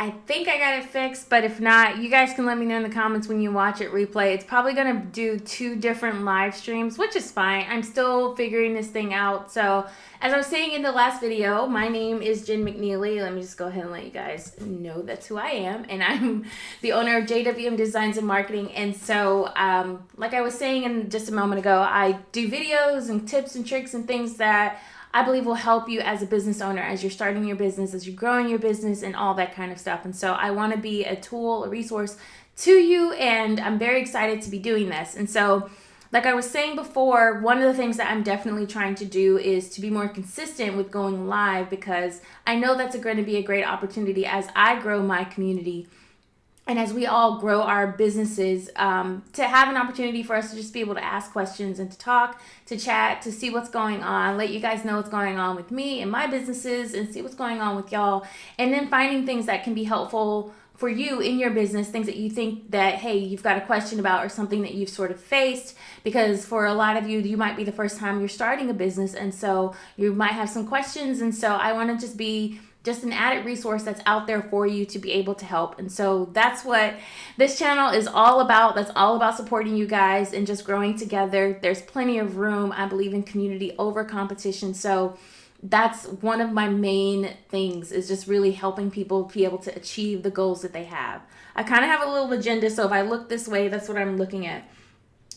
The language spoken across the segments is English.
I think I got it fixed, but if not, you guys can let me know in the comments when you watch it replay. It's probably going to do 2 different live streams, which is fine. I'm still figuring this thing out. So as I was saying in the last video, my name is Jenn McNeely. Let me just go ahead and let you guys know that's who I am. And I'm the owner of JWM Designs and Marketing. And so like I was saying in just a moment ago, I do videos and tips and tricks and things that I believe will help you as a business owner, as you're starting your business, as you're growing your business, and all that kind of stuff. And so I want to be a tool, a resource to you, and I'm very excited to be doing this. And so, like I was saying before, one of the things that I'm definitely trying to do is to be more consistent with going live, because I know that's going to be a great opportunity as I grow my community. And as we all grow our businesses, to have an opportunity for us to just be able to ask questions and to talk, to chat, to see what's going on, let you guys know what's going on with me and my businesses, and see what's going on with y'all. And then finding things that can be helpful for you in your business, things that you think that, hey, you've got a question about, or something that you've sort of faced. Because for a lot of you, you might be the first time you're starting a business, and so you might have some questions. And so I want to just be an added resource that's out there for you to be able to help. And so that's what this channel is all about. That's all about supporting you guys and just growing together. There's plenty of room. I believe in community over competition. So that's one of my main things, is just really helping people be able to achieve the goals that they have. I kind of have a little agenda. So if I look this way, that's what I'm looking at.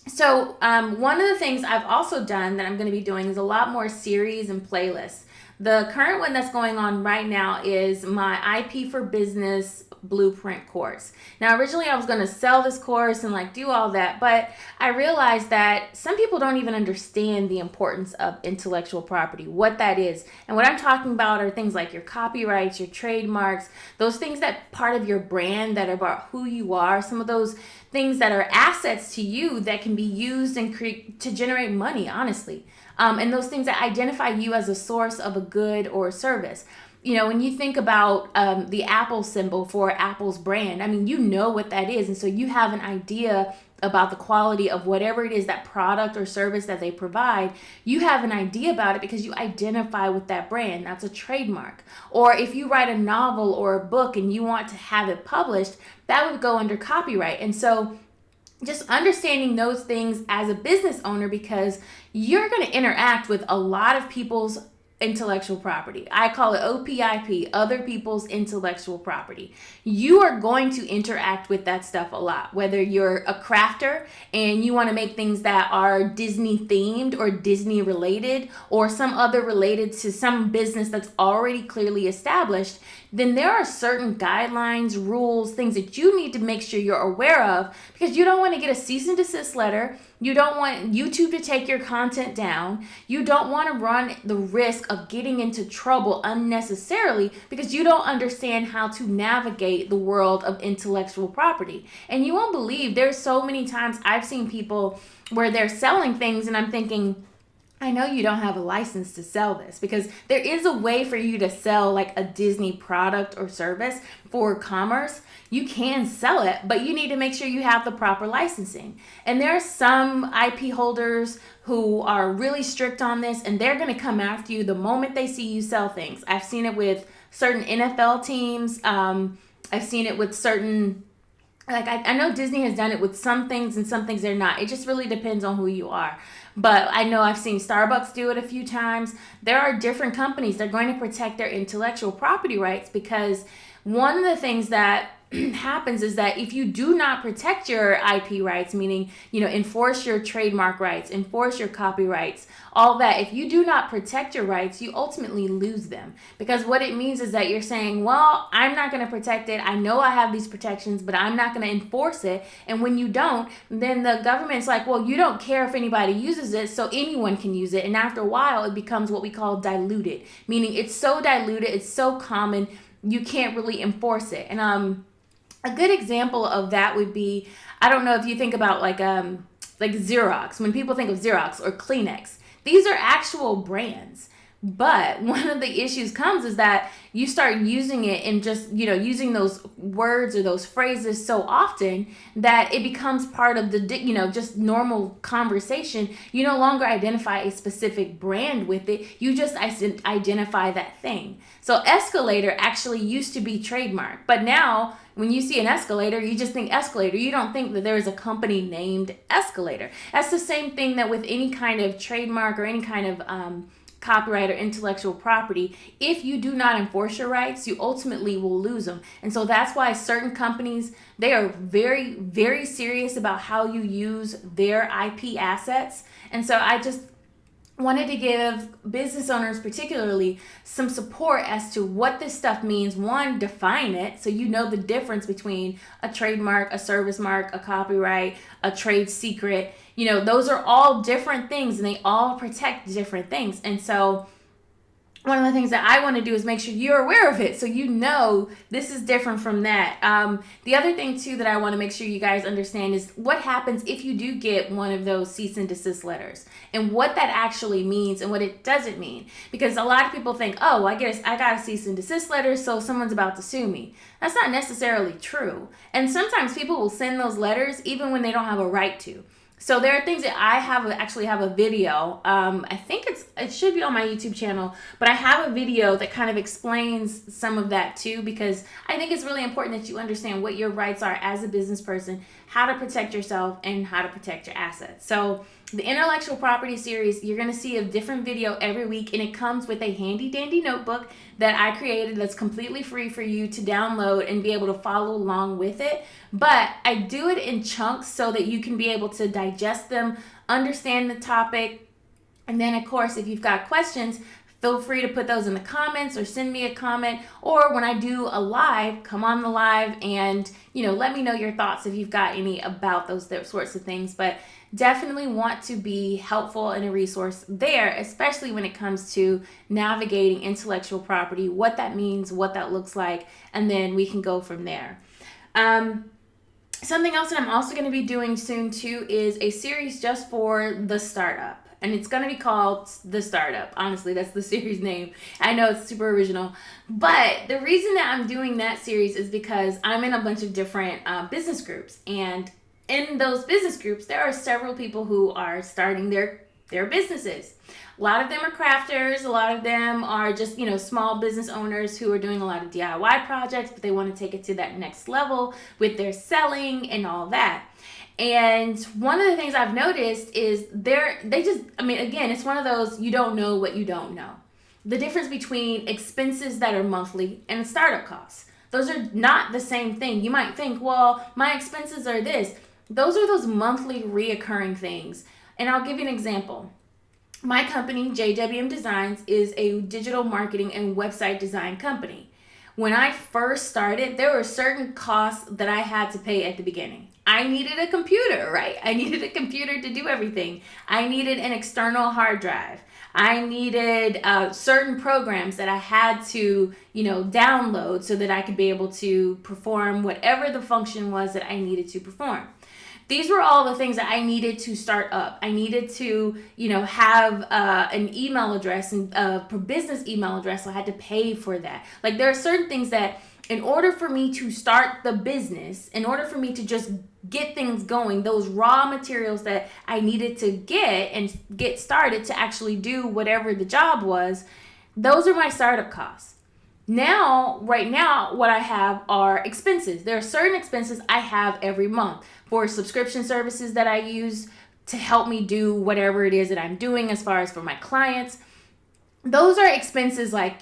So one of the things I've also done that I'm going to be doing is a lot more series and playlists. The current one that's going on right now is my IP for Business Blueprint course. Now, originally I was going to sell this course and like do all that, but I realized that some people don't even understand the importance of intellectual property, what that is. And what I'm talking about are things like your copyrights, your trademarks, those things that part of your brand that are about who you are, some of those things that are assets to you that can be used and to generate money, honestly. And those things that identify you as a source of a good or a service. You know, when you think about the Apple symbol for Apple's brand, I mean, you know what that is. And so you have an idea about the quality of whatever it is, that product or service that they provide. You have an idea about it because you identify with that brand. That's a trademark. Or if you write a novel or a book and you want to have it published, that would go under copyright. And so just understanding those things as a business owner, because you're going to interact with a lot of people's intellectual property. I call it OPIP, other people's intellectual property. You are going to interact with that stuff a lot, whether you're a crafter and you want to make things that are Disney themed or Disney related, or some other related to some business that's already clearly established. Then there are certain guidelines, rules, things that you need to make sure you're aware of, because you don't want to get a cease and desist letter. You don't want YouTube to take your content down. You don't want to run the risk of getting into trouble unnecessarily because you don't understand how to navigate the world of intellectual property. And you won't believe, there's so many times I've seen people where they're selling things and I'm thinking, I know you don't have a license to sell this, because there is a way for you to sell like a Disney product or service for commerce. You can sell it, but you need to make sure you have the proper licensing. And there are some IP holders who are really strict on this, and they're going to come after you the moment they see you sell things. I've seen it with certain NFL teams. I've seen it with certain, like I know Disney has done it with some things, and some things they're not. It just really depends on who you are. But I know I've seen Starbucks do it a few times. There are different companies that are going to protect their intellectual property rights, because one of the things that happens is that if you do not protect your IP rights, meaning, you know, enforce your trademark rights, enforce your copyrights, all that, if you do not protect your rights, you ultimately lose them. Because what it means is that you're saying, well, I'm not going to protect it. I know I have these protections, but I'm not going to enforce it. And when you don't, then the government's like, well, you don't care if anybody uses it, so anyone can use it. And after a while, it becomes what we call diluted, meaning it's so diluted, it's so common, you can't really enforce it. And a good example of that would be, I don't know if you think about like Xerox. When people think of Xerox or Kleenex, these are actual brands. But one of the issues comes is that you start using it and just, using those words or those phrases so often that it becomes part of the, just normal conversation. You no longer identify a specific brand with it. You just identify that thing. So escalator actually used to be trademark, but now when you see an escalator, you just think escalator. You don't think that there is a company named Escalator. That's the same thing that with any kind of trademark or any kind of copyright or intellectual property. If you do not enforce your rights, you ultimately will lose them. And so that's why certain companies, they are very, very serious about how you use their IP assets. And so I just wanted to give business owners particularly some support as to what this stuff means. One, define it so you know the difference between a trademark, a service mark, a copyright, a trade secret. Those are all different things and they all protect different things. And so one of the things that I want to do is make sure you're aware of it so you know this is different from that. The other thing too that I want to make sure you guys understand is what happens if you do get one of those cease and desist letters and what that actually means and what it doesn't mean. Because a lot of people think, oh, I got a cease and desist letter, so someone's about to sue me. That's not necessarily true. And sometimes people will send those letters even when they don't have a right to. So there are things that I actually have a video. I think it should be on my YouTube channel, but I have a video that kind of explains some of that too, because I think it's really important that you understand what your rights are as a business person, how to protect yourself, and how to protect your assets. So the intellectual property series, you're going to see a different video every week, and it comes with a handy dandy notebook that I created that's completely free for you to download and be able to follow along with it. But I do it in chunks so that you can be able to digest them, understand the topic, and then of course if you've got questions, feel free to put those in the comments or send me a comment, or when I do a live, come on the live and let me know your thoughts if you've got any about those sorts of things. But definitely want to be helpful and a resource there, especially when it comes to navigating intellectual property, what that means, what that looks like, and then we can go from there. Something else that I'm also going to be doing soon too is a series just for the startup. And it's going to be called The Startup. Honestly, that's the series name. I know it's super original. But the reason that I'm doing that series is because I'm in a bunch of different business groups. And in those business groups, there are several people who are starting their businesses. A lot of them are crafters. A lot of them are just, small business owners who are doing a lot of DIY projects, but they want to take it to that next level with their selling and all that. And one of the things I've noticed is again, it's one of those, you don't know what you don't know. The difference between expenses that are monthly and startup costs. Those are not the same thing. You might think, well, my expenses are this. Those are those monthly reoccurring things. And I'll give you an example. My company, JWM Designs, is a digital marketing and website design company. When I first started, there were certain costs that I had to pay at the beginning. I needed a computer, right? I needed a computer to do everything. I needed an external hard drive. I needed certain programs that I had to, download so that I could be able to perform whatever the function was that I needed to perform. These were all the things that I needed to start up. I needed to, have an email address and a business email address. So I had to pay for that. Like there are certain things that in order for me to start the business, in order for me to just get things going, those raw materials that I needed to get and get started to actually do whatever the job was, those are my startup costs. Right now, what I have are expenses. There are certain expenses I have every month for subscription services that I use to help me do whatever it is that I'm doing as far as for my clients. Those are expenses like,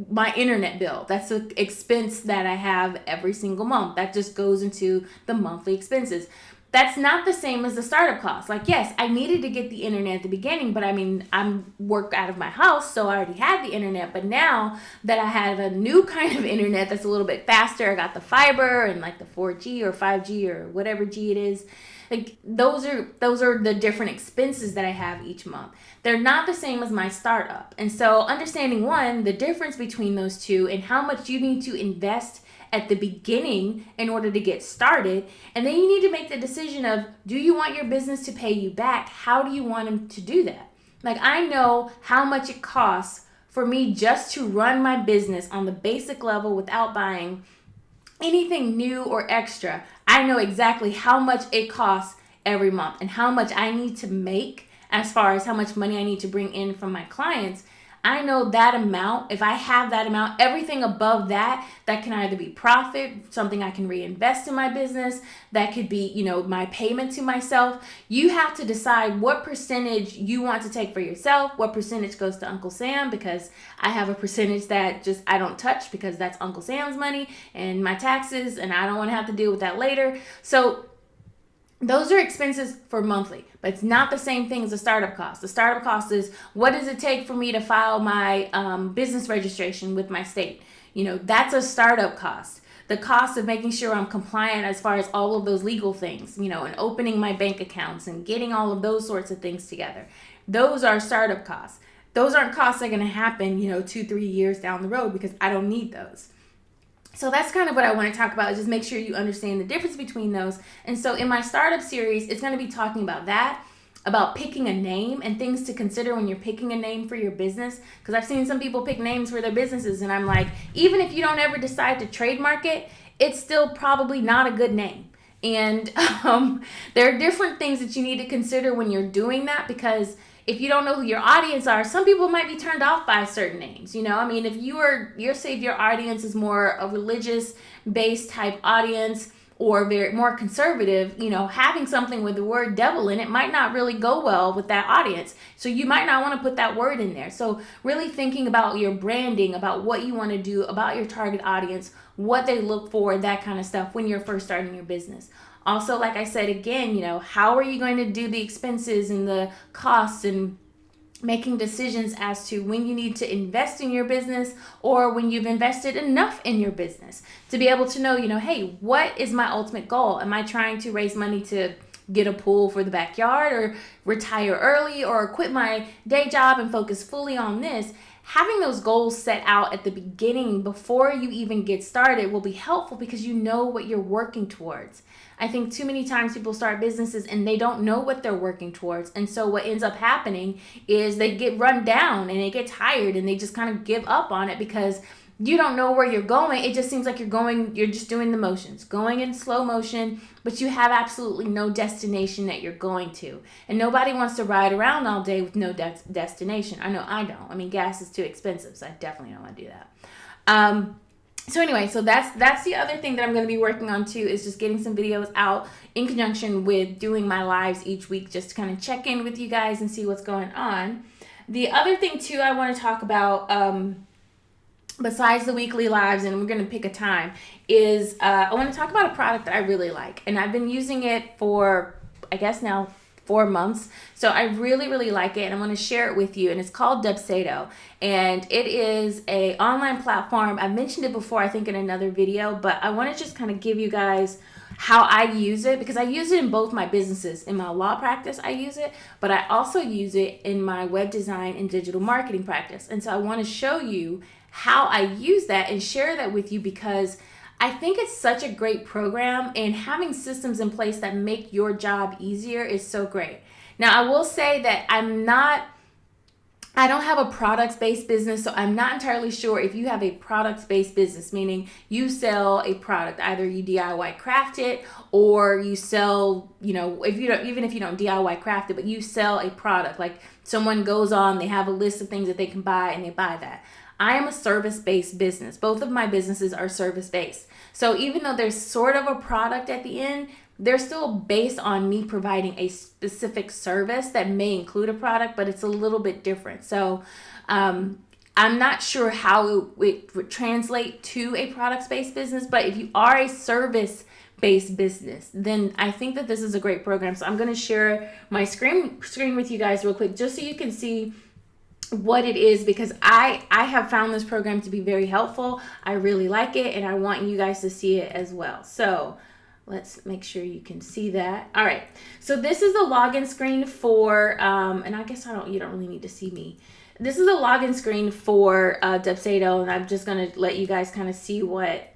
my internet bill. That's an expense that I have every single month. That just goes into the monthly expenses. That's not the same as the startup cost. Like, yes, I needed to get the internet at the beginning, but I'm work out of my house, so I already had the internet. But now that I have a new kind of internet that's a little bit faster, I got the fiber and like the 4G or 5G or whatever G it is. Like those are the different expenses that I have each month. They're not the same as my startup. And so understanding the difference between those two and how much you need to invest at the beginning in order to get started. And then you need to make the decision of, do you want your business to pay you back? How do you want them to do that? Like I know how much it costs for me just to run my business on the basic level without buying anything new or extra. I know exactly how much it costs every month and how much I need to make as far as how much money I need to bring in from my clients. I know that amount. If I have that amount, everything above that, that can either be profit, something I can reinvest in my business, that could be, my payment to myself. You have to decide what percentage you want to take for yourself, what percentage goes to Uncle Sam, because I have a percentage that just I don't touch because that's Uncle Sam's money and my taxes, and I don't want to have to deal with that later. So those are expenses for monthly, but it's not the same thing as a startup cost. The startup cost is, what does it take for me to file my business registration with my state? That's a startup cost. The cost of making sure I'm compliant as far as all of those legal things, and opening my bank accounts and getting all of those sorts of things together. Those are startup costs. Those aren't costs that are going to happen, 2-3 years down the road, because I don't need those. So that's kind of what I want to talk about, is just make sure you understand the difference between those. And so in my startup series, it's going to be talking about that, about picking a name and things to consider when you're picking a name for your business. Because I've seen some people pick names for their businesses, and I'm like, even if you don't ever decide to trademark it, it's still probably not a good name. And there are different things that you need to consider when you're doing that, because if you don't know who your audience are, some people might be turned off by certain names. If your audience is more a religious based type audience, or very more conservative, having something with the word devil in it might not really go well with that audience. So you might not want to put that word in there. So really thinking about your branding, about what you want to do, about your target audience, what they look for, that kind of stuff when you're first starting your business. Also, like I said, again, how are you going to do the expenses and the costs, and making decisions as to when you need to invest in your business, or when you've invested enough in your business to be able to know, hey, what is my ultimate goal? Am I trying to raise money to get a pool for the backyard, or retire early, or quit my day job and focus fully on this? Having those goals set out at the beginning before you even get started will be helpful, because you know what you're working towards. I think too many times people start businesses and they don't know what they're working towards. And so what ends up happening is they get run down and they get tired and they just kind of give up on it, because you don't know where you're going. It just seems like you're just doing the motions, going in slow motion, but you have absolutely no destination that you're going to. And nobody wants to ride around all day with no destination. I know I don't. I mean, gas is too expensive, so I definitely don't want to do that. So anyway, so that's the other thing that I'm going to be working on too, is just getting some videos out in conjunction with doing my lives each week, just to kind of check in with you guys and see what's going on. The other thing too I want to talk about, besides the weekly lives, and we're going to pick a time, is I want to talk about a product that I really like. And I've been using it for, I guess now, 4 months. So I really, really like it, and I want to share it with you. And it's called Dubsado, and it is a online platform. I mentioned it before, I think in another video, but I want to just kind of give you guys how I use it, because I use it in both my businesses. In my law practice, I use it, but I also use it in my web design and digital marketing practice. And so I want to show you how I use that and share that with you, because I think it's such a great program, and having systems in place that make your job easier is so great. Now, I will say that I don't have a products-based business, so I'm not entirely sure if you have a products-based business, meaning you sell a product, either you DIY craft it, or you sell, even if you don't DIY craft it, but you sell a product, like someone goes on, they have a list of things that they can buy and they buy that. I am a service-based business. Both of my businesses are service-based. So even though there's sort of a product at the end, they're still based on me providing a specific service that may include a product, but it's a little bit different. So I'm not sure how it would translate to a products-based business, but if you are a service-based business, then I think that this is a great program. So I'm going to share my screen with you guys real quick, just so you can see what it is, because I have found this program to be very helpful. I really like it, and I want you guys to see it as well. So let's make sure you can see that. All right, so this is the login screen for and I guess you don't really need to see me. This is the login screen for Dubsado, and I'm just going to let you guys kind of see what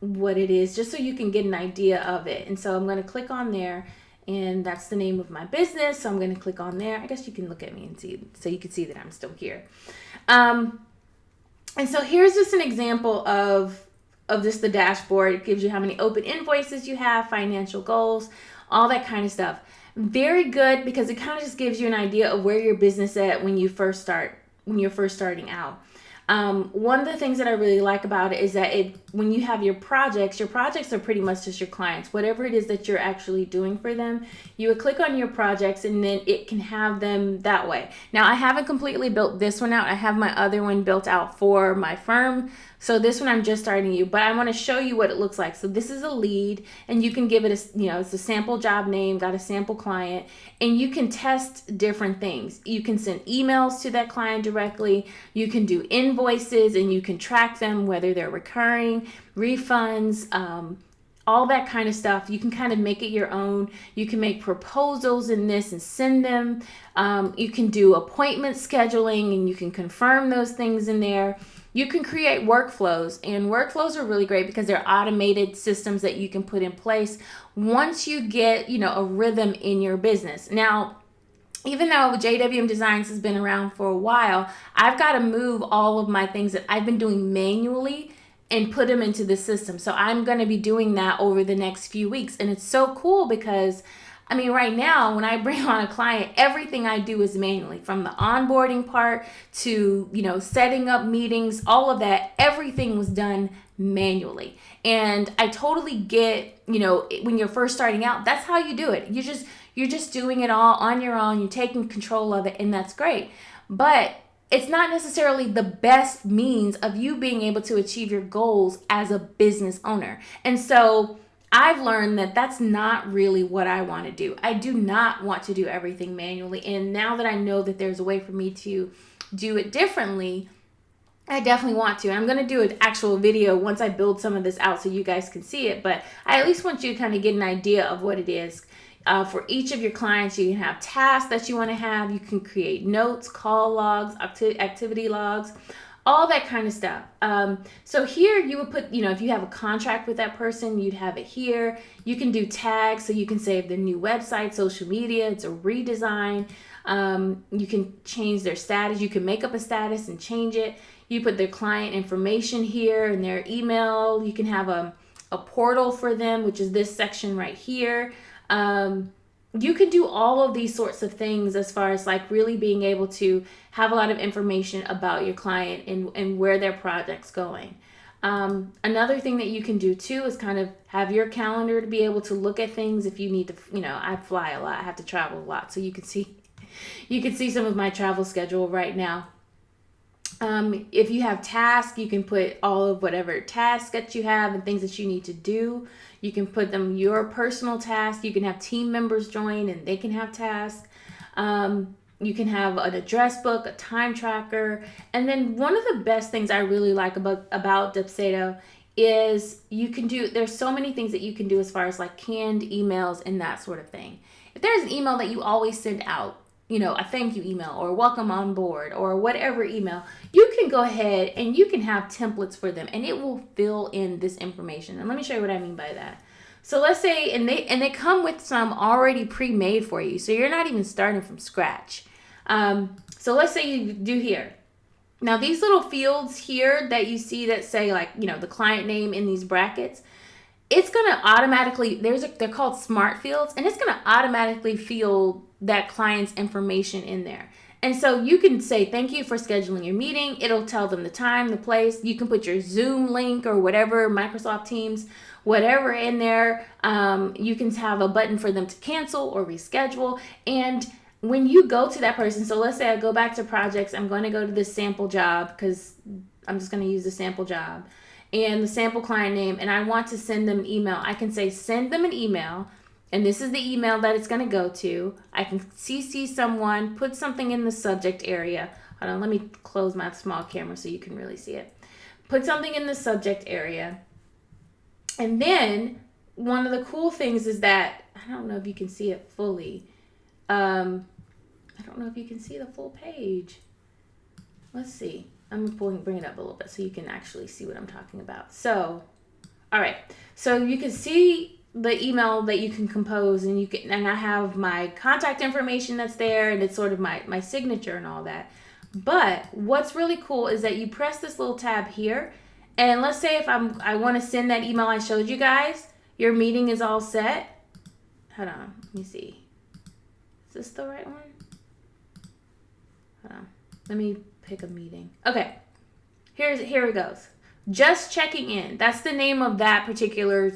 it is, just so you can get an idea of it. And so I'm going to click on there, and that's the name of my business. So I'm going to click on there. I guess you can look at me and see, so you can see that I'm still here. And so here's just an example of just the dashboard. It gives you how many open invoices you have, financial goals, all that kind of stuff. Very good, because it kind of just gives you an idea of where your business is at when you're first starting out. One of the things that I really like about it is that when you have your projects are pretty much just your clients. Whatever it is that you're actually doing for them, you would click on your projects and then it can have them that way. Now, I haven't completely built this one out. I have my other one built out for my firm. So this one I'm just starting you, but I want to show you what it looks like. So this is a lead, and you can give it it's a sample job name, got a sample client, and you can test different things. You can send emails to that client directly. You can do invoices, and you can track them, whether they're recurring, refunds, all that kind of stuff. You can kind of make it your own. You can make proposals in this and send them. You can do appointment scheduling, and you can confirm those things in there. You can create workflows, and workflows are really great because they're automated systems that you can put in place once you get, a rhythm in your business. Now, even though JWM Designs has been around for a while, I've got to move all of my things that I've been doing manually and put them into the system. So I'm going to be doing that over the next few weeks. And it's so cool because right now, when I bring on a client, everything I do is manually, from the onboarding part to, setting up meetings, all of that, everything was done manually. And I totally get, when you're first starting out, that's how you do it. You're just doing it all on your own. You're taking control of it, and that's great. But it's not necessarily the best means of you being able to achieve your goals as a business owner. And so I've learned that that's not really what I want to do. I do not want to do everything manually. And now that I know that there's a way for me to do it differently, I definitely want to. And I'm going to do an actual video once I build some of this out so you guys can see it. But I at least want you to kind of get an idea of what it is. For each of your clients, you can have tasks that you want to have. You can create notes, call logs, activity logs, all that kind of stuff. So here you would put, if you have a contract with that person, you'd have it here. You can do tags, so you can save the new website, social media. It's a redesign. You can change their status. You can make up a status and change it. You put their client information here and their email. You can have a portal for them, which is this section right here. You can do all of these sorts of things as far as like really being able to have a lot of information about your client and where their project's going. Another thing that you can do too is kind of have your calendar to be able to look at things if you need to, I fly a lot, I have to travel a lot. So you can see some of my travel schedule right now. If you have tasks, you can put all of whatever tasks that you have and things that you need to do. You can put them your personal tasks. You can have team members join and they can have tasks. You can have an address book, a time tracker. And then one of the best things I really like about Dubsado is there's so many things that you can do as far as like canned emails and that sort of thing. If there's an email that you always send out, a thank you email or welcome on board or whatever email, you can go ahead and you can have templates for them and it will fill in this information. And let me show you what I mean by that. So let's say, and they come with some already pre-made for you. So you're not even starting from scratch. So let's say you do here. Now these little fields here that you see that say like, the client name in these brackets, it's going to automatically, they're called smart fields, and it's going to automatically field that client's information in there. And so you can say, thank you for scheduling your meeting. It'll tell them the time, the place. You can put your Zoom link or whatever, Microsoft Teams, whatever in there. You can have a button for them to cancel or reschedule. And when you go to that person, so let's say I go back to projects, I'm going to go to this sample job because I'm just going to use the sample job and the sample client name, and I want to send them an email. I can say send them an email, and this is the email that it's going to go to. I can CC someone, put something in the subject area. Hold on, let me close my small camera so you can really see it. Put something in the subject area. And then one of the cool things is that, I don't know if you can see it fully. I don't know if you can see the full page. Let's see. I'm going to bring it up a little bit so you can actually see what I'm talking about. So, all right. So you can see the email that you can compose, and I have my contact information that's there, and it's sort of my signature and all that. But what's really cool is that you press this little tab here, and let's say if I want to send that email I showed you guys, your meeting is all set. Hold on, let me see. Is this the right one? Hold on, let me pick a meeting. Okay, here it goes. Just checking in. That's the name of that particular,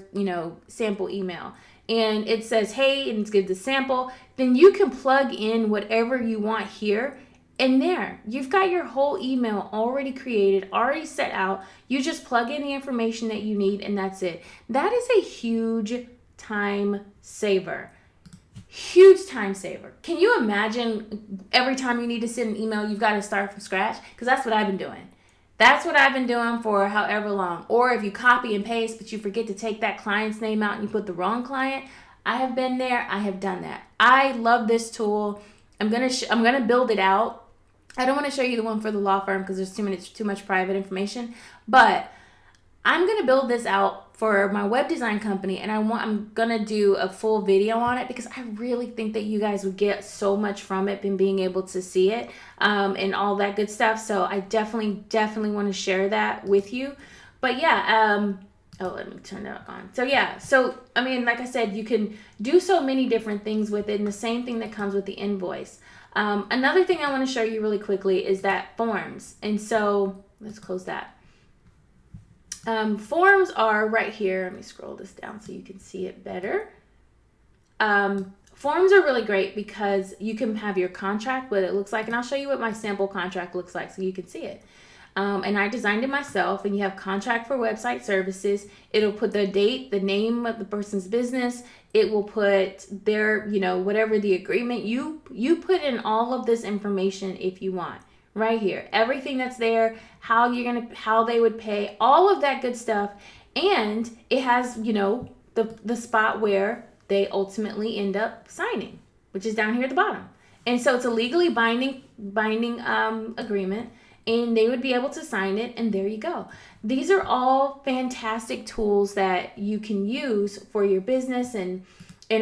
sample email. And it says, hey, and it's give the sample. Then you can plug in whatever you want here. And there, you've got your whole email already created, already set out. You just plug in the information that you need, and that's it. That is a huge time saver. Huge time saver. Can you imagine every time you need to send an email, you've got to start from scratch? Because that's what I've been doing. That's what I've been doing for however long. Or if you copy and paste, but you forget to take that client's name out and you put the wrong client. I have been there. I have done that. I love this tool. I'm gonna build it out. I don't want to show you the one for the law firm because there's too much private information. But I'm gonna build this out for my web design company, and I'm gonna do a full video on it because I really think that you guys would get so much from it and being able to see it and all that good stuff. So I definitely want to share that with you. But yeah, let me turn that on. So yeah, I mean, like I said, you can do so many different things with it, and the same thing that comes with the invoice. Another thing I want to show you really quickly is that forms, and so let's close that. Forms are right here. Let me scroll this down so you can see it better. Forms are really great because you can have your contract, what it looks like, and I'll show you what my sample contract looks like so you can see it. And I designed it myself, and you have contract for website services. It'll put the date, the name of the person's business. It will put their, whatever the agreement. You put in all of this information if you want. Right here, everything that's there, how they would pay, all of that good stuff, and it has the spot where they ultimately end up signing, which is down here at the bottom. And so it's a legally binding agreement, and they would be able to sign it, and there you go. These are all fantastic tools that you can use for your business and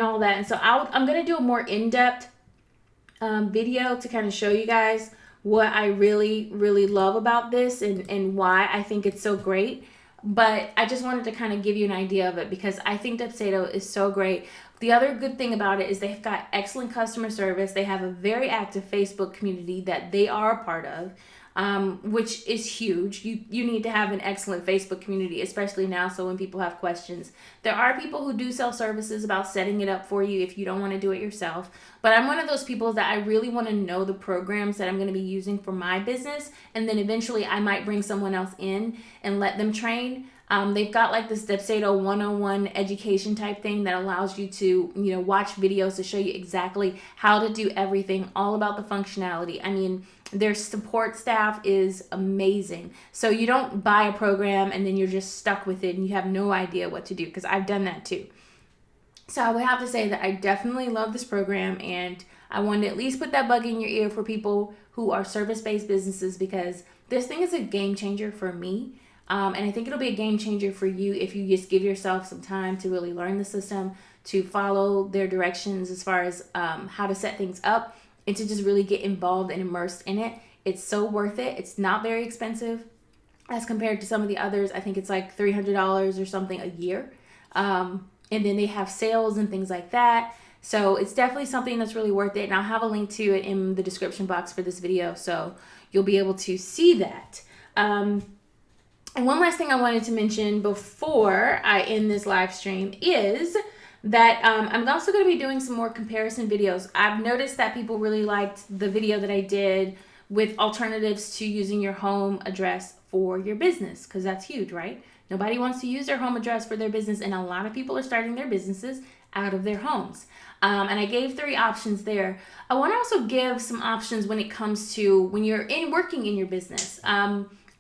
all that. And so I'm gonna do a more in-depth video to kind of show you guys what I really, really love about this and why I think it's so great. But I just wanted to kind of give you an idea of it because I think Dubsado is so great. The other good thing about it is they've got excellent customer service. They have a very active Facebook community that they are a part of, which is huge. You need to have an excellent Facebook community, especially now, so when people have questions. There are people who do sell services about setting it up for you if you don't want to do it yourself. But I'm one of those people that I really want to know the programs that I'm going to be using for my business, and then eventually I might bring someone else in and let them train. They've got like this Dubsado 101 education type thing that allows you to, watch videos to show you exactly how to do everything, all about the functionality. I mean, their support staff is amazing. So you don't buy a program and then you're just stuck with it and you have no idea what to do, because I've done that too. So I would have to say that I definitely love this program, and I wanted to at least put that bug in your ear for people who are service-based businesses, because this thing is a game changer for me. And I think it'll be a game changer for you if you just give yourself some time to really learn the system, to follow their directions as far as how to set things up, and to just really get involved and immersed in it. It's so worth it. It's not very expensive as compared to some of the others. I think it's like $300 or something a year. And then they have sales and things like that. So it's definitely something that's really worth it. And I'll have a link to it in the description box for this video, so you'll be able to see that. And one last thing I wanted to mention before I end this live stream is that I'm also going to be doing some more comparison videos. I've noticed that people really liked the video that I did with alternatives to using your home address for your business, because that's huge, right? Nobody wants to use their home address for their business, and a lot of people are starting their businesses out of their homes. And I gave 3 options there. I want to also give some options when it comes to when you're working in your business.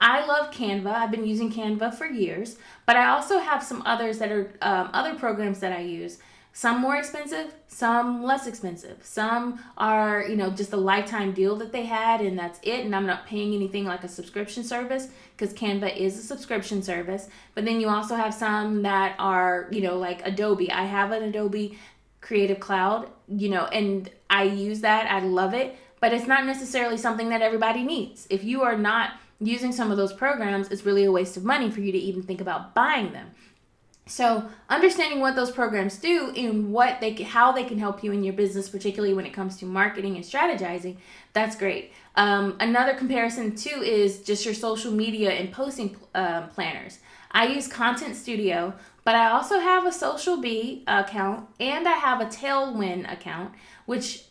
I love Canva. I've been using Canva for years, but I also have some others that are other programs that I use. Some more expensive, some less expensive. Some are, just a lifetime deal that they had, and that's it. And I'm not paying anything like a subscription service, because Canva is a subscription service. But then you also have some that are, like Adobe. I have an Adobe Creative Cloud, and I use that. I love it. but it's not necessarily something that everybody needs. If you are not using some of those programs, it's really a waste of money for you to even think about buying them. So understanding what those programs do and how they can help you in your business, particularly when it comes to marketing and strategizing, that's great. Another comparison too is just your social media and posting planners. I use Content Studio, but I also have a Social Bee account and I have a Tailwind account, which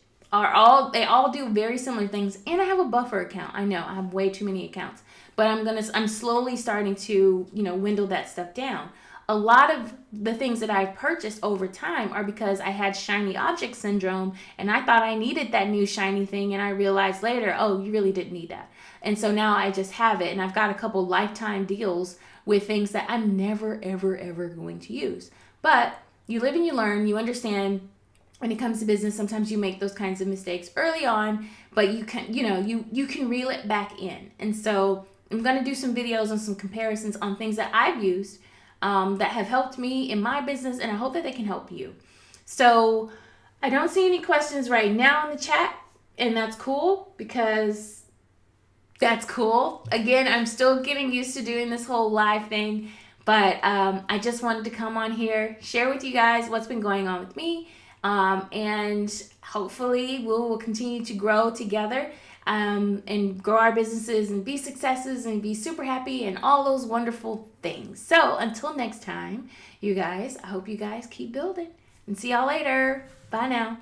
they all do very similar things. And I have a Buffer account. I know I have way too many accounts, but I'm slowly starting to, dwindle that stuff down. A lot of the things that I've purchased over time are because I had shiny object syndrome and I thought I needed that new shiny thing, and I realized later, oh, you really didn't need that. And so now I just have it, and I've got a couple lifetime deals with things that I'm never, ever, ever going to use. But you live and you learn, you understand. When it comes to business, sometimes you make those kinds of mistakes early on, but you can, you can reel it back in. And so I'm going to do some videos and some comparisons on things that I've used that have helped me in my business, and I hope that they can help you. So I don't see any questions right now in the chat, and that's cool because that's cool. Again, I'm still getting used to doing this whole live thing, but I just wanted to come on here, share with you guys what's been going on with me, and hopefully we will continue to grow together and grow our businesses and be successes and be super happy and all those wonderful things. So until next time, you guys, I hope you guys keep building, and see y'all later. Bye now.